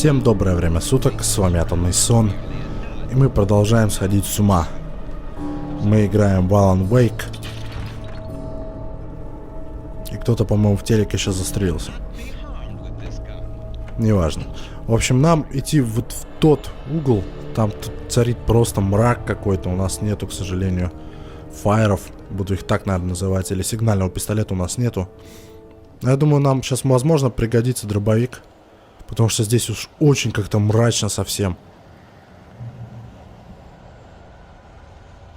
Всем доброе время суток, с вами Атомный Сон, и мы продолжаем сходить с ума. Мы играем в Алан Уэйк, и кто-то, по-моему, в телеке сейчас застрелился. Неважно. В общем, нам идти вот в тот угол, там царит просто мрак какой-то, у нас нету, к сожалению, фаеров, буду их так, наверное, называть, или сигнального пистолета у нас нету. Но я думаю, нам сейчас, возможно, пригодится дробовик. Потому что здесь уж очень как-то мрачно совсем.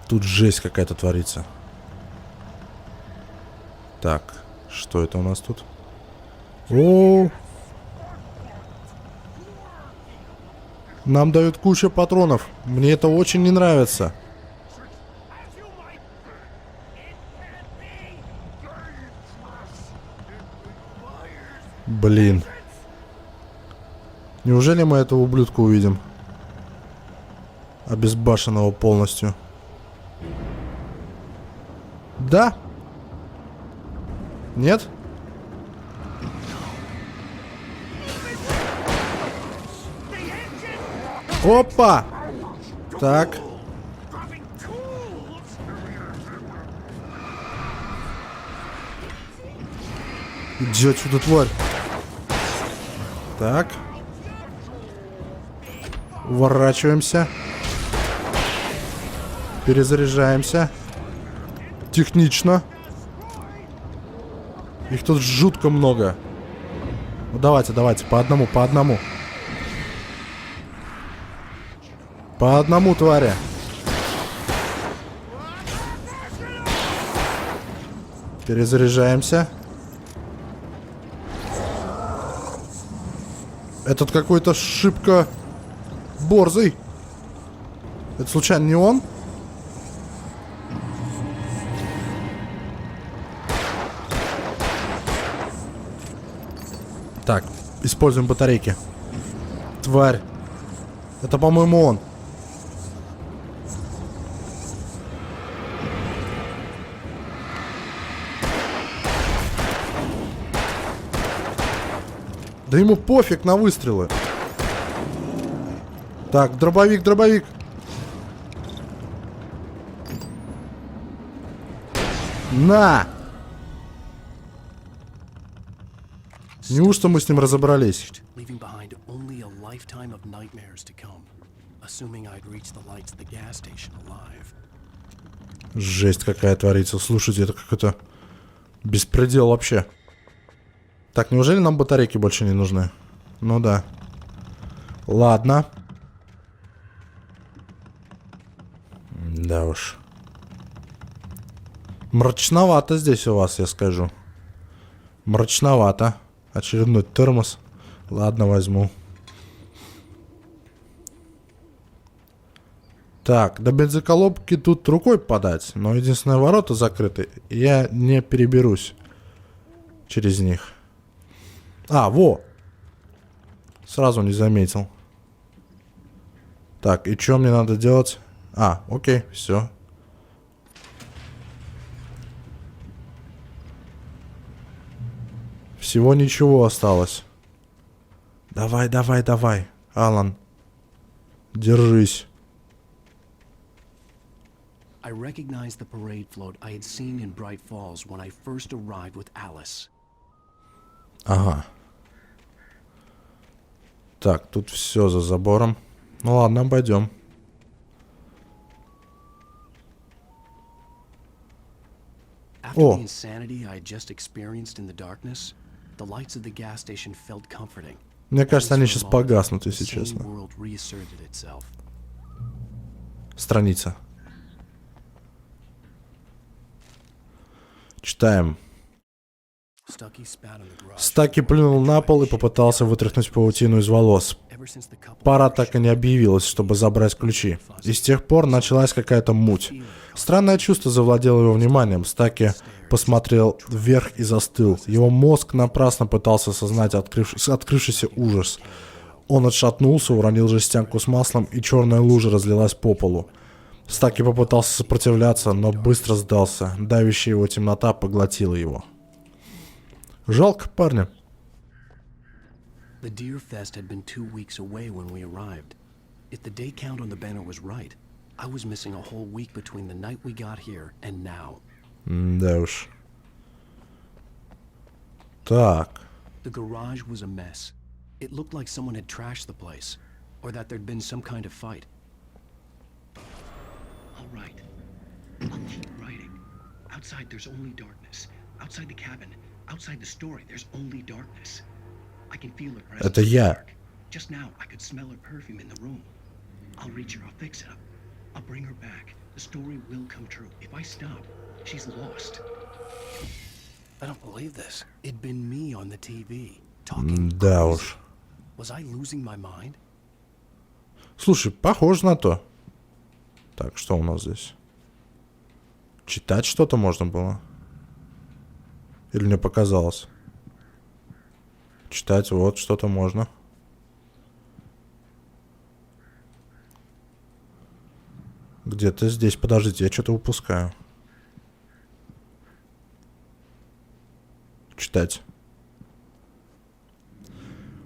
Тут жесть какая-то творится. Так, что это у нас тут? О! Нам дают кучу патронов. Мне это очень не нравится. Блин. Неужели мы этого ублюдка увидим? Обезбашенного полностью. Да? Нет? Опа! Так. Иди отсюда, тварь. Так. Уворачиваемся. Перезаряжаемся. Технично. Их тут жутко много. Ну давайте, давайте, по одному, по одному. По одному, твари. Перезаряжаемся. Этот какой-то шибко борзый. Это случайно не он? Так, используем батарейки. Тварь. Это, по-моему, он. Да ему пофиг на выстрелы. Так, дробовик, дробовик. На! Неужто мы с ним разобрались? Жесть какая творится. Слушайте, это какой-то беспредел вообще. Так, неужели нам батарейки больше не нужны? Ну да. Ладно. Да уж. Мрачновато здесь у вас, я скажу. Мрачновато. Очередной термос. Ладно, возьму. Так, до бензоколонки тут рукой подать. Но единственное, ворота закрыты. Я не переберусь через них. А, во! Сразу не заметил. Так, и что мне надо делать? А, окей, все. Всего ничего осталось. Давай, давай, давай, Алан. Держись. I recognized the parade float I had seen in Brайt-Фоллс when I first arrived with Alice. Ага. Так, тут все за забором. Ну ладно, обойдем. О! Мне кажется, они сейчас погаснут, если честно. Страница. Читаем. Стаки плюнул на пол и попытался вытряхнуть паутину из волос. Пара так и не объявилась, чтобы забрать ключи. И с тех пор началась какая-то муть. Странное чувство завладело его вниманием. Стаки посмотрел вверх и застыл. Его мозг напрасно пытался осознать открывшийся ужас. Он отшатнулся, уронил жестянку с маслом, и черная лужа разлилась по полу. Стаки попытался сопротивляться, но быстро сдался. Давящая его темнота поглотила его. Жалко парня. The Deer Fest had been 2 weeks away when we arrived. If the day count on the banner was right, I was missing a whole week between the night we got here and now. Да уж. Так. The garage was a mess. It looked like someone had trashed the place, or that there'd been some kind of fight. All right. I'll keep writing. Outside there's only darkness. Outside the cabin, outside the story, there's only darkness. I can feel her presence. Это я. Just now, I could smell her perfume in the room. I'll reach her, I'll fix it up. I'll bring her back. The story will come true. If I stop, she's lost. I don't believe this. It'd been me on the TV, talking Да crazy. уж. Was I losing my mind? Слушай, похоже на то. Так, что у нас здесь? Читать что-то можно было? Или мне показалось? Читать вот что-то можно. Где-то здесь. Подождите, я что-то упускаю. Читать.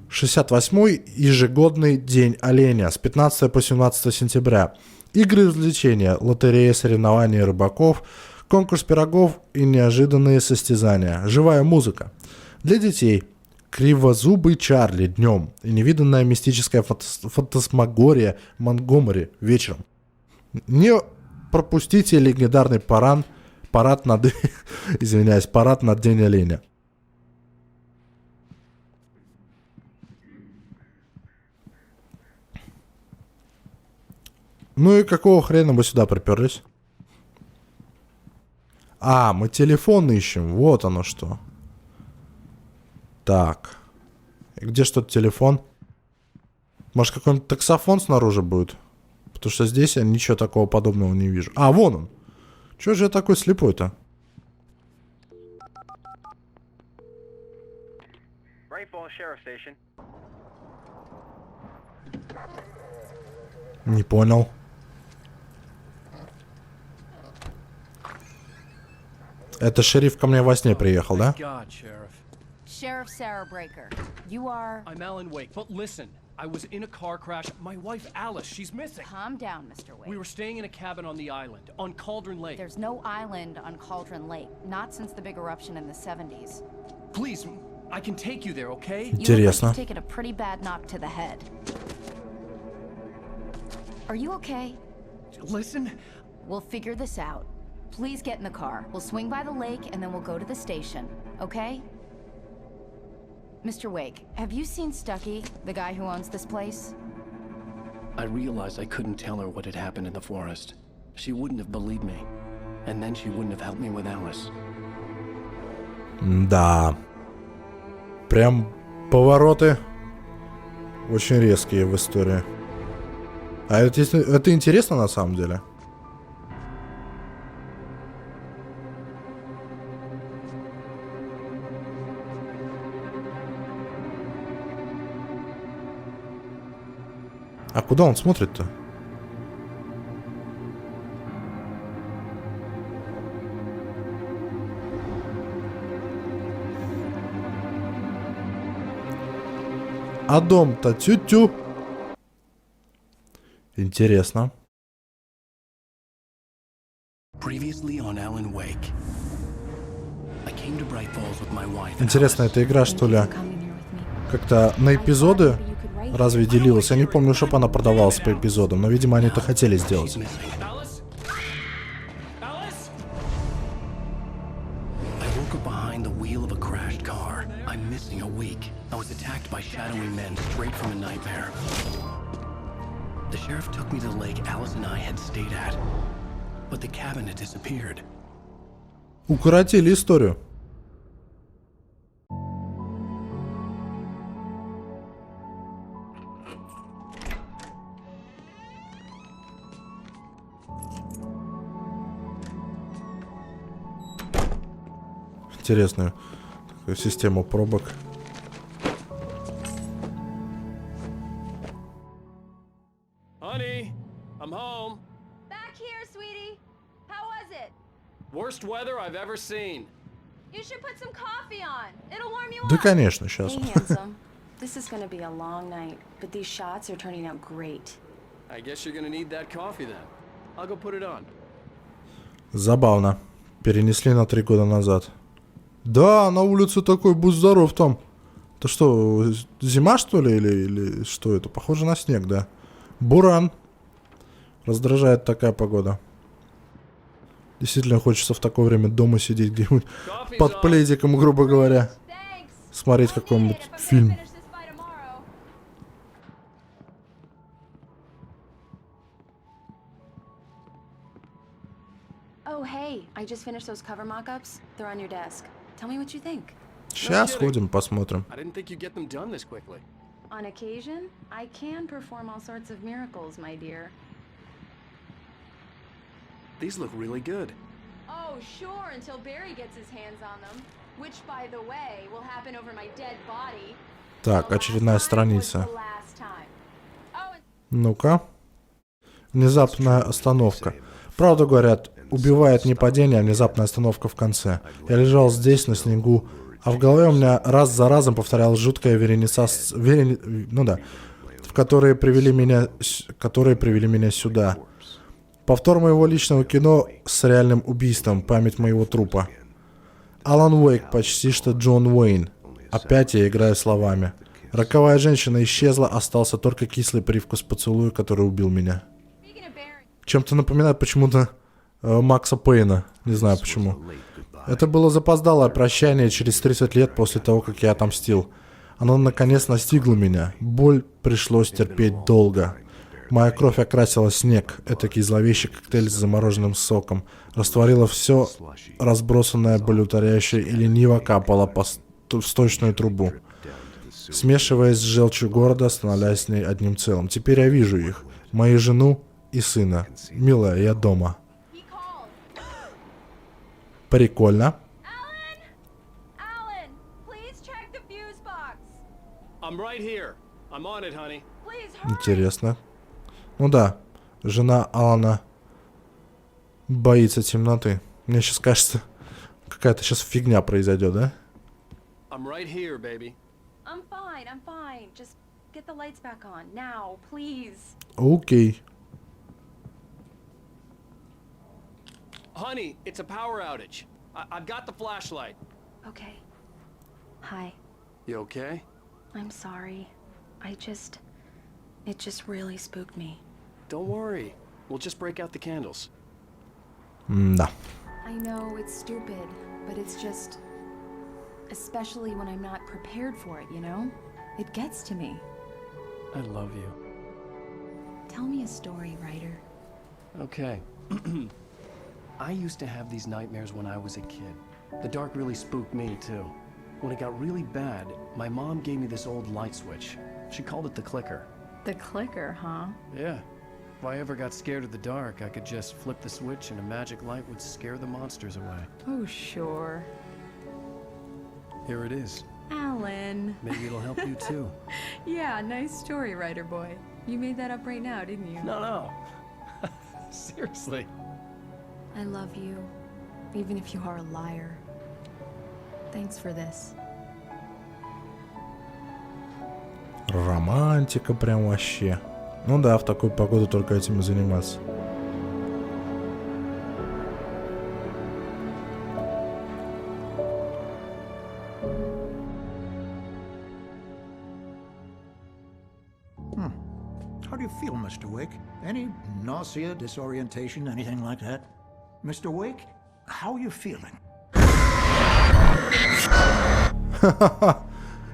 68-й ежегодный день оленя с 15 по 17 сентября. Игры и развлечения, лотерея, соревнования рыбаков, конкурс пирогов и неожиданные состязания. Живая музыка. Для детей. Кривозубый Чарли днем и невиданная мистическая фантасмагория Монгомери вечером. Не пропустите легендарный парад над извиняюсь, парад над день оленя. Ну и какого хрена мы сюда приперлись? А, мы телефон ищем. Вот оно что. Так. И где что-то телефон? Может, какой-нибудь таксофон снаружи будет? Потому что здесь я ничего такого подобного не вижу. А, вон он. Чего же я такой слепой-то? Не понял. Это шериф ко мне во сне приехал, да? Sheriff Sarah Breaker, you are... I'm Alan Wake, but listen, I was in a car crash. My wife Alice, she's missing. Calm down, Mr. Wake. We were staying in a cabin on the island, on Cauldron Lake. There's no island on Cauldron Lake, not since the big eruption in the 70s. Please, I can take you there, okay? You look like Интересно. you've taken a pretty bad knock to the head. Are you okay? Listen, We'll figure this out. Please get in the car. We'll swing by the lake and then we'll go to the station, okay? Mr. Wake, have you seen Stucky, the guy who owns this place? I realized I couldn't tell her what had happened in the forest. She wouldn't have believed me. And then she wouldn't have helped me with Alice. Да. Прям повороты очень резкие в истории. А это интересно на самом деле. А куда он смотрит-то? А дом-то тю-тю. Интересно. Previously on Alan Wake. I came to Brайt-Фоллс with my wife. Интересно, эта игра, что ли, как-то на эпизоды разве делилась? Я не помню, чтобы она продавалась по эпизодам, но, видимо, они это хотели сделать. Alice? Alice? I woke up behind the wheel of a crashed car. I'm missing a week. I was attacked by shadowy men straight from a nightmare. The sheriff took me to the lake Alice and I had stayed at. But the cabin had disappeared. Укоротили историю. Интересную такую систему пробок. Honey, I'm home. Back here, sweetie. How was it? Worst weather I've ever seen. You should put some coffee on. It'll warm you Да, up. конечно, сейчас. Hey, handsome. This is gonna be a long night, but these shots are turning out great. I guess you're gonna need that coffee then. I'll go put it on. Забавно. Перенесли на 3 года назад. Да, на улице такой, будь здоров там. Это что, зима что ли или что это? Похоже на снег, да. Буран. Раздражает такая погода. Действительно хочется в такое время дома сидеть где-нибудь под пледиком, грубо говоря. Смотреть какой-нибудь фильм. Oh, hey, I just finished those cover mock-ups. They're on your desk. Tell me what you think. Сейчас сходим, посмотрим. I didn't think you'd get them done this quickly. On occasion, I can perform all sorts of miracles, my dear. These look really good. Oh, sure, until Barry gets his hands on them. Which, by the way, will happen over my dead body. Так, очередная страница. The last time. Oh, and Ну-ка. Внезапная остановка. Правду говорят, убивает не падение, а внезапная остановка в конце. Я лежал здесь, на снегу, а в голове у меня раз за разом повторялась жуткая вереница, в которые привели меня сюда. Повтор моего личного кино с реальным убийством, память моего трупа. Алан Уэйк, почти что Джон Уэйн. Опять я играю словами. Роковая женщина исчезла, остался только кислый привкус поцелуя, который убил меня. speaking of Barry, Чем-то напоминает почему-то Макса Пейна. Не знаю почему. Это было запоздалое прощание через 30 лет после того, как я отомстил. Оно наконец настигло меня. Боль пришлось терпеть долго. Моя кровь окрасила снег, этакий зловещий коктейль с замороженным соком. Растворила все разбросанное, болеутоляющее и лениво капало в сточную трубу, смешиваясь с желчью города, становясь с ней одним целым. Теперь я вижу их, мою жену и сына. Милая, я дома. he called. Прикольно. Alan, please check the fuse box. I'm right here. I'm on it, honey. Please hurry. Интересно. Ну да, жена Алана боится темноты. Мне сейчас кажется, какая-то сейчас фигня произойдет, да? I'm right here, baby. I'm fine. Just get the lights back on. Now, please. Окей. Honey, it's a power outage. I've got the flashlight. Okay. Hi. You okay? I'm sorry. It just really spooked me. Don't worry. We'll just break out the candles. Да. I know it's stupid, but it's just... Especially when I'm not prepared for it, you know? It gets to me. I love you. Tell me a story, writer. Okay. I used to have these nightmares when I was a kid. The dark really spooked me, too. When it got really bad, my mom gave me this old light switch. She called it the clicker. The clicker, huh? Yeah. If I ever got scared of the dark, I could just flip the switch and a magic light would scare the monsters away. Oh, sure. Here it is. Alan. Maybe it'll help you, too. Yeah, nice story, writer boy. You made that up right now, didn't you? No. Seriously. I love you, even if you are a liar. Thanks for this. Романтика прям вообще. Ну да, в такую погоду только этим и заниматься. How do you feel, Mr. Wake? Any nausea, disorientation, anything like that? Mr. Wake, how are you feeling?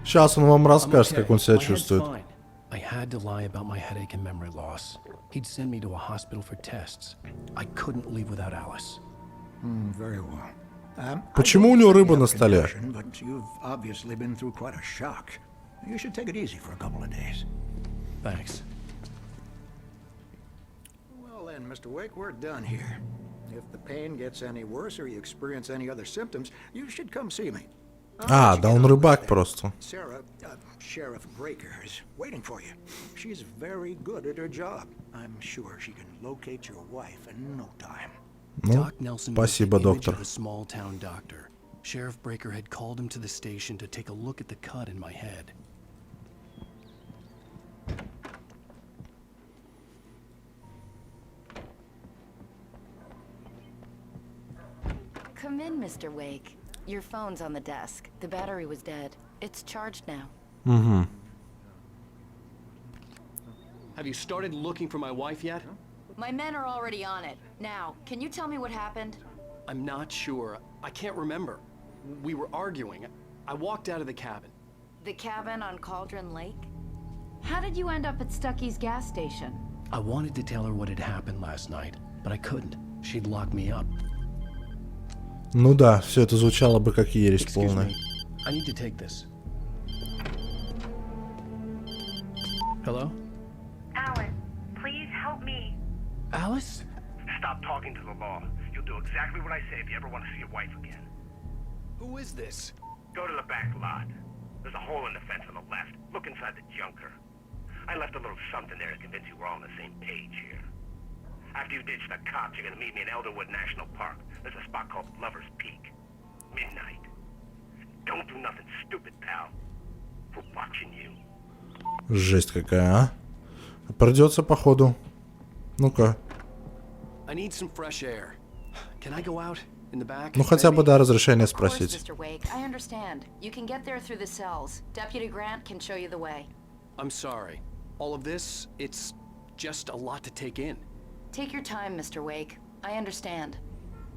Сейчас он вам расскажет, I'm okay. как он себя My head's чувствует. fine. I had to lie about my headache and memory loss. He'd send me to a hospital for tests. I couldn't leave without Alice. Very well. Почему у него рыба на столе? But you've obviously been through quite a shock. You should take it easy for a couple of days. Thanks. Well then, Mr. Wake, we're done here. If the pain gets any worse or you experience any other symptoms, you should come see me. А, да он рыбак просто. Sarah, Sheriff Breaker is waiting for you. She's very good at her job. I'm sure she can locate your wife in no time. Ну, Doc Nelson was спасибо, the image доктор. of a small-town doctor. Sheriff Breaker had called him to the station to take a look at the cut in my head. Come in, Mr. Wake. Your phone's on the desk. The battery was dead. It's charged now. Угу. Have you started looking for my wife yet? My men are already on it. Now, can you tell me what happened? I'm not sure. I can't remember. We were arguing. I walked out of the cabin. The cabin on Cauldron Lake? How did you end up at Stucky's gas station? I wanted to tell her what had happened last night, but I couldn't. She'd lock me up. Ну да, все это звучало бы как ересь Excuse полная. me. I need to take this. Hello? Alan, please help me. Alice? Stop talking to the law. You'll do exactly what I say if you ever want to see your wife again. Who is this? Go to the back lot. There's a hole in the fence on the left. Look inside the junker. I left a little something there to convince you we're all on the same page here. After you ditch the cops, you're gonna meet me in Elderwood National Park. There's a spot called Lover's Peak. Midnight. Don't do nothing stupid, pal. We're watching you. Жесть какая, а? Придется, походу. Ну-ка. I need some fresh air. Can I go out in the back? Ну хотя бы, maybe? да, разрешение Of course, спросить. Mr. Wake. I understand. You can get there through the cells. Deputy Grant can show you the way. I'm sorry. All of this, it's just a lot to take in. Take your time, Mr. Wake. I understand.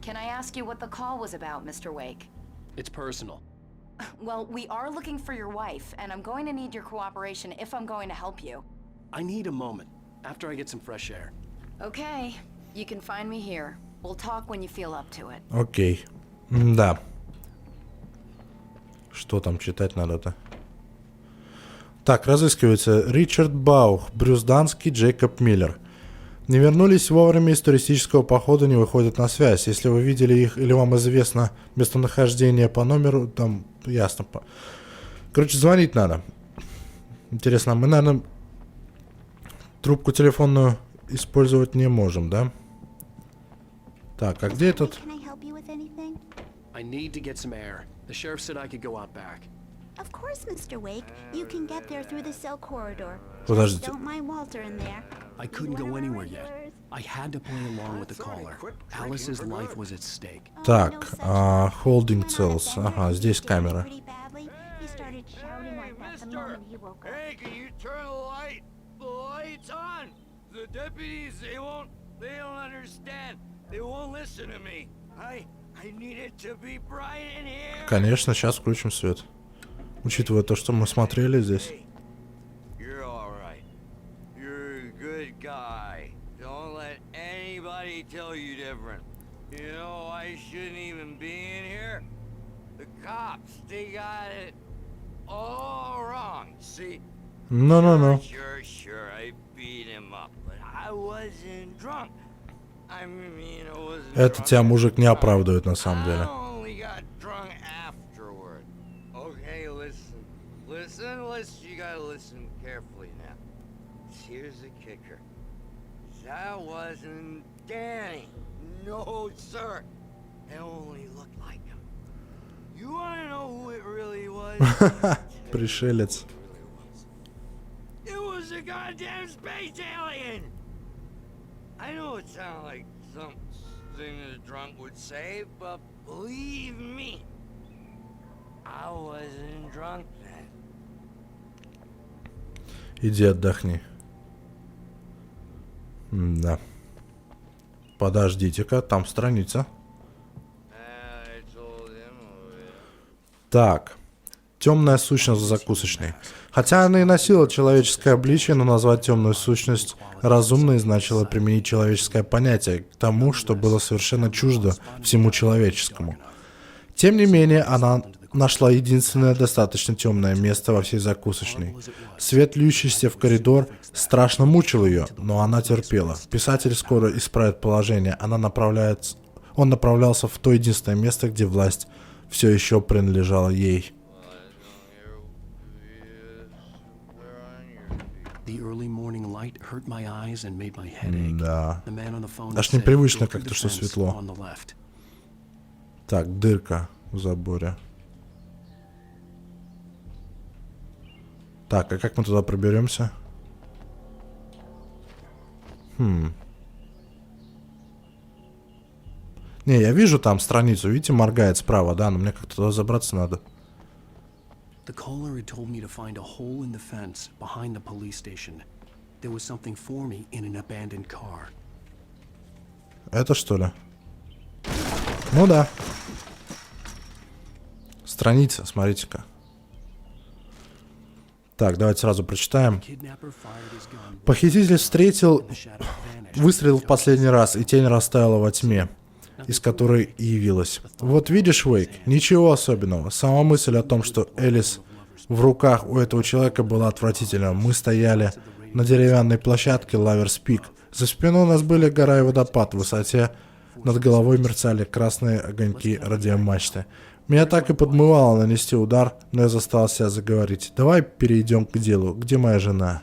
Can I ask you what the call was about, Mr. Wake? It's personal. Well, we are looking for your wife, and I'm going to need your cooperation if I'm going to help you. I need a moment, after I get some fresh air. Okay. You can find me here. We'll talk when you feel up to it. Окей. Да. Что там читать надо-то? Так, разыскивается Ричард Баух, Брюс Данский, Джейкоб Миллер. Не вернулись вовремя из туристического похода, не выходят на связь. Если вы видели их или вам известно местонахождение по номеру, там ясно. Короче, звонить надо. Интересно, мы, наверное, трубку телефонную использовать не можем, да? Так, а где этот? I need to get some air. The sheriff said I could go out back. Of course, Mr. Wake. You can get there through the cell corridor. Подождите. Don't mind Walter in there. I couldn't go anywhere yet. I had to play along with the caller. Alice's life was at stake. Так, holding cells. Ага, здесь камера. He started shouting like that the moment he woke up. Hey, can you turn the light? The light's on. The deputies, they don't understand. They won't listen to me. I need it to be bright in here. Конечно, сейчас включим свет. Учитывая то, что мы смотрели здесь. You're all right. You're a good guy. Don't let anybody tell you different. You know, I shouldn't even be in here. The cops, they got it all wrong. See? No. Sure, I beat him up, but I wasn't drunk. I mean, I wasn't Это drunk тебя at мужик the не time. оправдывает на самом I деле. only got drunk afterward. Okay, listen, you gotta listen carefully now. Here's the kicker. That wasn't Danny. No, sir. It only looked like him. You wanna know who it really was? Пришелец. It was a goddamn space alien! I know it sounds like something a drunk would say, but believe me, I wasn't drunk then. Иди отдохни. Да. Подождите-ка, там страница. I told him Так. Темная сущность в закусочной. Хотя она и носила человеческое обличие, но назвать темную сущность разумной значило применить человеческое понятие к тому, что было совершенно чуждо всему человеческому. Тем не менее, она нашла единственное достаточно темное место во всей закусочной. Свет, льющийся в коридор, страшно мучил ее, но она терпела. Писатель скоро исправит положение. Он направлялся в то единственное место, где власть все еще принадлежала ей. Да. Аж непривычно как-то, что светло. Так, дырка в заборе. Так, а как мы туда проберемся? Не, я вижу там страницу, видите, моргает справа, да, но мне как-то туда забраться надо. The caller had told me to find a hole in the fence behind the police station. There was something for me in an abandoned car. Это что ли? Ну да. Страница, смотрите-ка. Так, давайте сразу прочитаем. Похититель выстрелил в последний раз, и тень растаяла во тьме, из которой явилась. Вот видишь, Уэйк, ничего особенного. Сама мысль о том, что Элис в руках у этого человека была отвратительна. Мы стояли на деревянной площадке Лаверс Пик. За спиной у нас были гора и водопад в высоте. Над головой мерцали красные огоньки радиомачты. Меня так и подмывало нанести удар, но я заставил себя заговорить. Давай перейдем к делу. Где моя жена?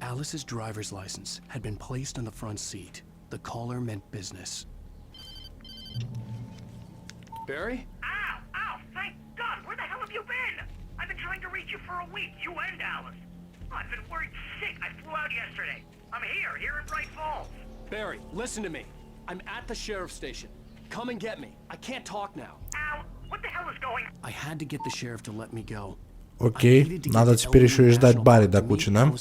Alice's driver's license had been placed on the front seat. The caller meant business. Barry? Ow! Ow! Thank God! Where the hell have you been? I've been trying to reach you for a week, you and Alice. I've been worried sick. I flew out yesterday. I'm here in Braight-Fålls. Barry, listen to me. I'm at the sheriff's station. Come and get me. I can't talk now. Al, what the hell is going on? I had to get the sheriff to let me go. Окей, надо теперь еще и ждать Барри до кучи, да?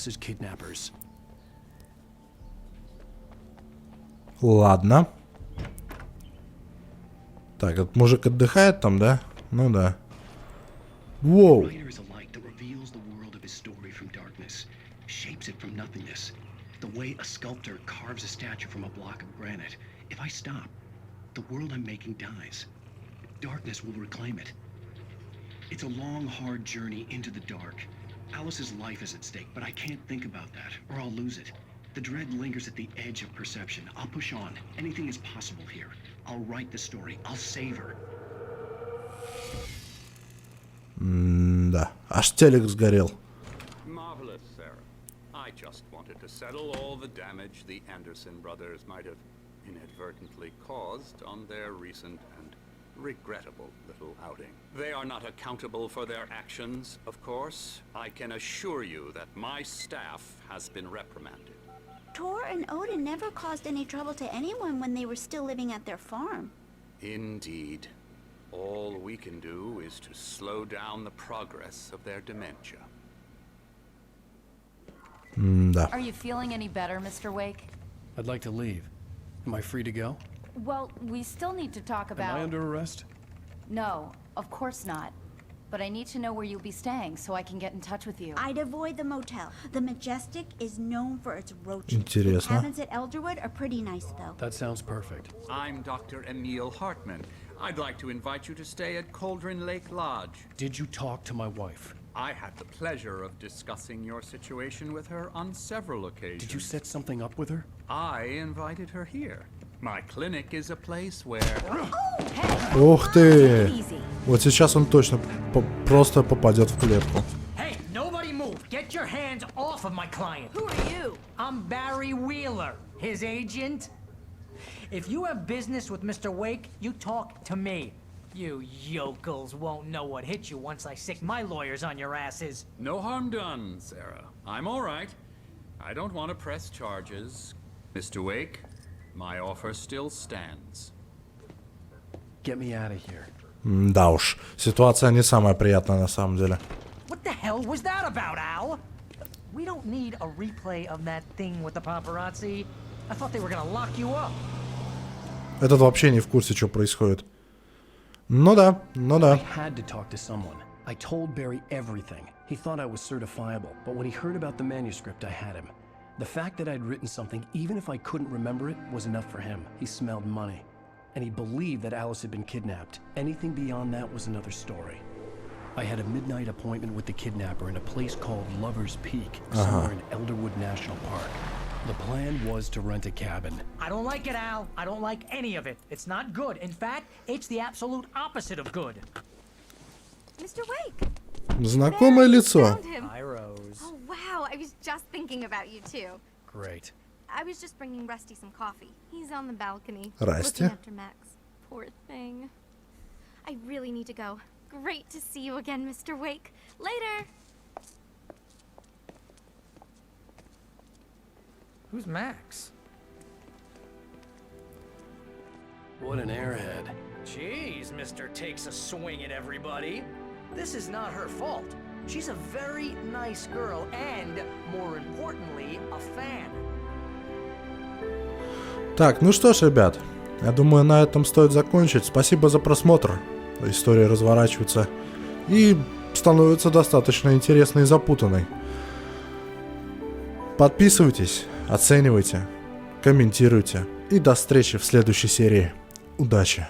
Ладно. Так, этот мужик отдыхает там, да? Ну да. Воу. The way a sculptor carves a statue from a block of granite. If I stop, the world I'm making dies. Darkness will reclaim it. It's a long, hard journey into the dark. Alice's life is at stake, but I can't think about that, or I'll lose it. The dread lingers at the edge of perception. I'll push on. Anything is possible here. I'll write the story. I'll save her. Да, аж телек сгорел. Marvelous, Sarah. I just wanted to settle all the damage the Anderson brothers might have inadvertently caused on their recent and regrettable little outing. They are not accountable for their actions, of course. I can assure you that my staff has been reprimanded. Tor and Odin never caused any trouble to anyone when they were still living at their farm. Indeed. All we can do is to slow down the progress of their dementia. Да. Are you feeling any better, Mr. Wake? I'd like to leave. Am I free to go? Well, we still need to talk about... Am I under arrest? No, of course not. But I need to know where you'll be staying so I can get in touch with you. I'd avoid the motel. The Majestic is known for its roaches. Интересно. The cabins at Elderwood are pretty nice, though. That sounds perfect. I'm Dr. Emil Hartman. I'd like to invite you to stay at Cauldron Lake Lodge. Did you talk to my wife? I had the pleasure of discussing your situation with her on several occasions. Did you set something up with her? I invited her here. My clinic is a place where... Ух ты! Вот сейчас он точно просто попадет в клетку. Hey, nobody move! Get your hands off of my client! Who are you? I'm Barry Wheeler, his agent. If you have business with Mr. Wake, you talk to me. You yokels won't know what hit you once I sick my lawyers on your asses. No harm done, Sarah. I'm all right. I don't want to press charges. Mr. Wake, my offer still stands. Get me out of here. Да уж, ситуация не самая приятная на самом деле. What the hell was that about, Al? We don't need a replay of that thing with the paparazzi. I thought they were gonna lock you up. Этот вообще не в курсе, что происходит. Ну да, ну да. I had to talk to someone. I told Barry everything. He thought I was certifiable, but when he heard about the manuscript, I had him. The fact that I'd written something, even if I couldn't remember it, was enough for him. He smelled money. And he believed that Alice had been kidnapped. Anything beyond that was another story. I had a midnight appointment with the kidnapper in a place called Lover's Peak, somewhere in Elderwood National Park. The plan was to rent a cabin. I don't like it, Al. I don't like any of it. It's not good. In fact, it's the absolute opposite of good. Mr. Wake! Знакомое лицо. Hi, Rose. Oh, wow. I was just thinking about you, too. Great. I was just bringing Rusty some coffee. He's on the balcony. Rusty? Looking after Max. Poor thing. I really need to go. Great to see you again, Mr. Wake. Later! Who's Max? What an airhead. Jeez, Mr. Takes a swing at everybody. This is not her fault. She's a very nice girl and, more importantly, a fan. Так, ну что ж, ребят, я думаю, на этом стоит закончить. Спасибо за просмотр. История разворачивается и становится достаточно интересной и запутанной. Подписывайтесь, оценивайте, комментируйте. И до встречи в следующей серии. Удачи!